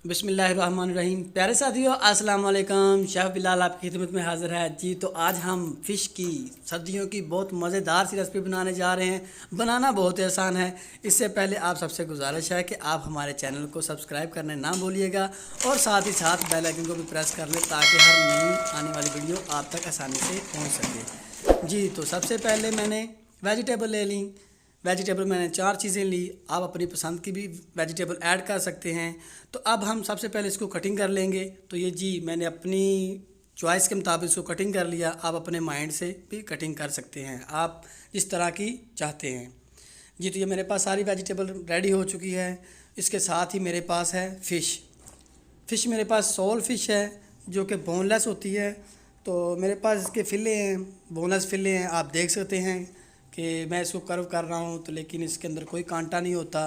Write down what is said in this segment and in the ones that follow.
बिस्मिल्लाहिर्रहमानिर्रहीम। प्यारे साथियों, अस्सलाम वालेकुम। शेफ़ बिलाल आपकी खिदमत में हाज़िर है जी। तो आज हम फ़िश की सर्दियों की बहुत मज़ेदार सी रेसिपी बनाने जा रहे हैं। बनाना बहुत ही आसान है। इससे पहले आप सबसे गुजारिश है कि आप हमारे चैनल को सब्सक्राइब करना ना भूलिएगा और साथ ही साथ बेल आइकन को भी प्रेस कर लें ताकि हर नई आने वाली वीडियो आप तक आसानी से पहुँच सके जी। तो सबसे पहले मैंने वेजिटेबल ले ली। वेजिटेबल मैंने 4 चीज़ें ली। आप अपनी पसंद की भी वेजिटेबल ऐड कर सकते हैं। तो अब हम सबसे पहले इसको कटिंग कर लेंगे। तो ये जी मैंने अपनी चॉइस के मुताबिक इसको कटिंग कर लिया। आप अपने माइंड से भी कटिंग कर सकते हैं, आप जिस तरह की चाहते हैं जी। तो ये मेरे पास सारी वेजिटेबल रेडी हो चुकी है। इसके साथ ही मेरे पास है फ़िश मेरे पास सोल फ़िश है जो कि बोनलेस होती है। तो मेरे पास इसके फ़िले हैं, बोनलेस फ़िले हैं। आप देख सकते हैं कि मैं इसको कर्व कर रहा हूँ तो लेकिन इसके अंदर कोई कांटा नहीं होता।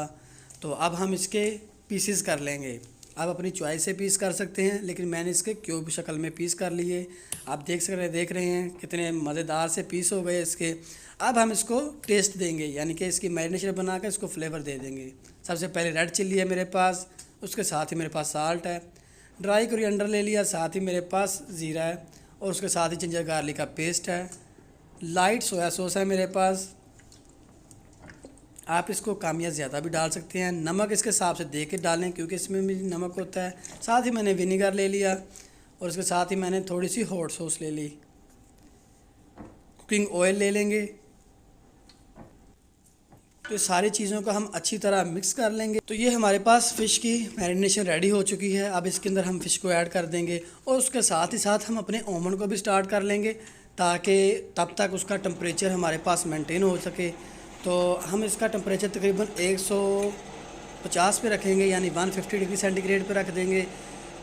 तो अब हम इसके पीसेस कर लेंगे। आप अपनी चॉइस से पीस कर सकते हैं, लेकिन मैंने इसके क्यूब शक्ल में पीस कर लिए। आप देख रहे हैं कितने मज़ेदार से पीस हो गए इसके। अब हम इसको टेस्ट देंगे, यानी कि इसकी मैरिनेशन बना कर इसको फ्लेवर दे देंगे। सबसे पहले रेड चिल्ली है मेरे पास, उसके साथ ही मेरे पास साल्ट है, ड्राई कोरिएंडर ले लिया, साथ ही मेरे पास ज़ीरा है और उसके साथ ही जिंजर गार्लिक का पेस्ट है, लाइट सोया सॉस है मेरे पास। आप इसको कम या ज़्यादा भी डाल सकते हैं। नमक इसके हिसाब से दे के डालें क्योंकि इसमें भी नमक होता है। साथ ही मैंने विनीगर ले लिया और इसके साथ ही मैंने थोड़ी सी हॉट सॉस ले ली। कुकिंग ऑयल ले लेंगे। तो ये सारी चीज़ों का हम अच्छी तरह मिक्स कर लेंगे। तो ये हमारे पास फ़िश की मैरिनेशन रेडी हो चुकी है। अब इसके अंदर हम फ़िश को ऐड कर देंगे और उसके साथ ही साथ हम अपने ओवन को भी स्टार्ट कर लेंगे ताकि तब तक उसका टेम्परेचर हमारे पास मेंटेन हो सके। तो हम इसका टेम्परेचर तकरीबन 150 पे रखेंगे, यानी 150 डिग्री सेंटीग्रेड पे रख देंगे।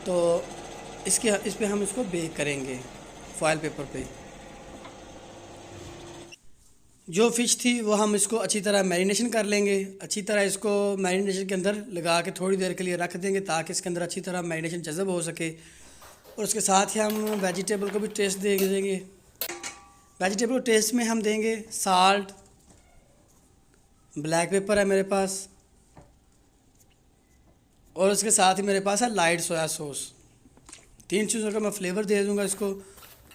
तो इस पे हम इसको बेक करेंगे फॉयल पेपर पे। जो फ़िश थी वो हम इसको अच्छी तरह मैरिनेशन कर लेंगे। अच्छी तरह इसको मैरिनेशन के अंदर लगा के थोड़ी देर के लिए रख देंगे ताकि इसके अंदर अच्छी तरह मैरिनेशन जज़ब हो सके। और उसके साथ ही हम वेजिटेबल को भी टेस्ट दे देंगे। वेजिटेबल टेस्ट में हम देंगे साल्ट, ब्लैक पेपर है मेरे पास और उसके साथ ही मेरे पास है लाइट सोया सॉस। 3 चीज़ों का मैं फ्लेवर दे दूंगा इसको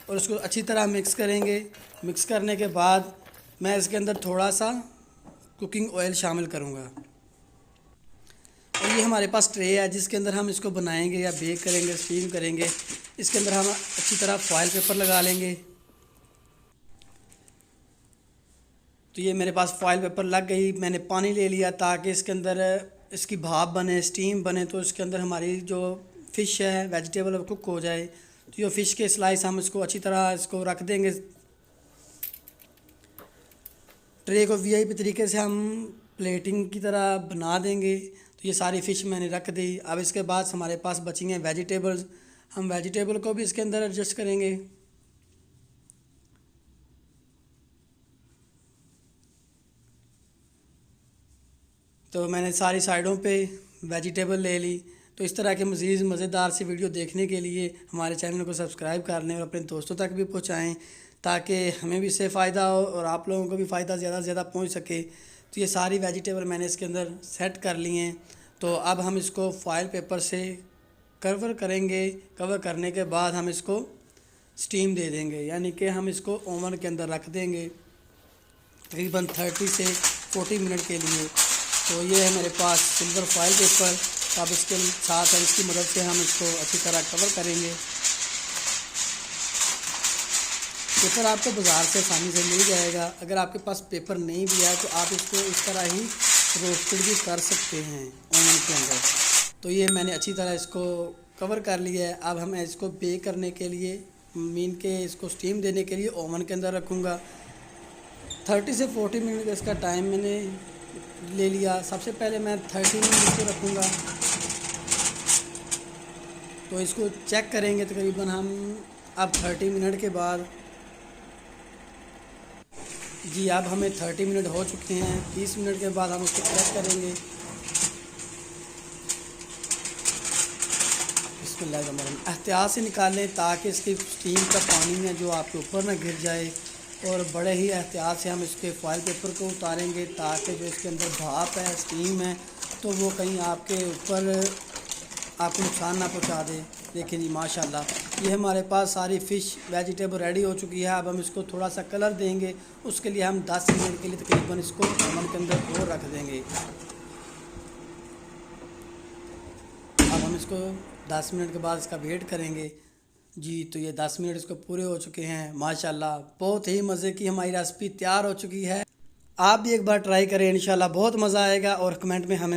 और उसको अच्छी तरह मिक्स करेंगे। मिक्स करने के बाद मैं इसके अंदर थोड़ा सा कुकिंग ऑयल शामिल करूंगा। और ये हमारे पास ट्रे है जिसके अंदर हम इसको बनाएंगे या बेक करेंगे, स्टीम करेंगे। इसके अंदर हम अच्छी तरह फॉयल पेपर लगा लेंगे। तो ये मेरे पास फॉयल पेपर लग गई। मैंने पानी ले लिया ताकि इसके अंदर इसकी भाप बने, स्टीम बने, तो इसके अंदर हमारी जो फ़िश है वेजिटेबल वो कुक हो जाए। तो ये फ़िश के स्लाइस हम इसको अच्छी तरह इसको रख देंगे। ट्रे को वीआईपी तरीके से हम प्लेटिंग की तरह बना देंगे। तो ये सारी फ़िश मैंने रख दी। अब इसके बाद हमारे पास बची हैं वेजिटेबल्स। हम वेजिटेबल को भी इसके अंदर एडजस्ट करेंगे। तो मैंने सारी साइडों पे वेजिटेबल ले ली। तो इस तरह के मज़ीद मज़ेदार सी वीडियो देखने के लिए हमारे चैनल को सब्सक्राइब कर लें और अपने दोस्तों तक भी पहुंचाएं ताकि हमें भी इससे फ़ायदा हो और आप लोगों को भी फ़ायदा ज़्यादा से ज़्यादा पहुंच सके। तो ये सारी वेजिटेबल मैंने इसके अंदर सेट कर ली हैं। तो अब हम इसको फॉयल पेपर से कवर करेंगे। कवर करने के बाद हम इसको स्टीम दे देंगे, यानी कि हम इसको ओवन के अंदर रख देंगे तकरीबन 30 से 40 मिनट के लिए। तो ये है मेरे पास सिल्वर फॉयल पेपर। तो अब इसके साथ है इसकी मदद से हम इसको अच्छी तरह कवर करेंगे। पेपर आपको बाज़ार से आसानी से मिल जाएगा। अगर आपके पास पेपर नहीं भी है तो आप इसको इस तरह ही रोस्टेड भी कर सकते हैं ओवन के अंदर। तो ये मैंने अच्छी तरह इसको कवर कर लिया है। अब हम इसको बेक करने के लिए मीन के इसको स्टीम देने के लिए ओवन के अंदर रखूँगा। 30 से 40 मिनट का इसका टाइम मैंने ले लिया। सबसे पहले मैं 30 मिनट इसको रखूँगा। तो इसको चेक करेंगे तकरीबन हम अब 30 मिनट के बाद। जी अब हमें 30 मिनट हो चुके हैं। 30 मिनट के बाद हम उसको चेक करेंगे। एहतियात से निकालें ताकि इसकी स्टीम का पानी है जो आपके ऊपर ना गिर जाए। और बड़े ही एहतियात से हम इसके फॉयल पेपर को उतारेंगे ताकि जो इसके अंदर भाप है, स्टीम है, तो वो कहीं आपके ऊपर आपको नुकसान ना पहुंचा दे। देखिए जी माशाल्लाह, ये हमारे पास सारी फ़िश वेजिटेबल रेडी हो चुकी है। अब हम इसको थोड़ा सा कलर देंगे, उसके लिए हम 10 मिनट के लिए तकरीबन इसको ओवन के अंदर और रख देंगे। अब हम इसको 10 मिनट के बाद इसका वेट करेंगे जी। तो ये 10 मिनट इसको पूरे हो चुके हैं माशाल्लाह। बहुत ही मज़े की हमारी रेसिपी तैयार हो चुकी है। आप भी एक बार ट्राई करें, इंशाल्लाह बहुत मज़ा आएगा। और कमेंट में हमें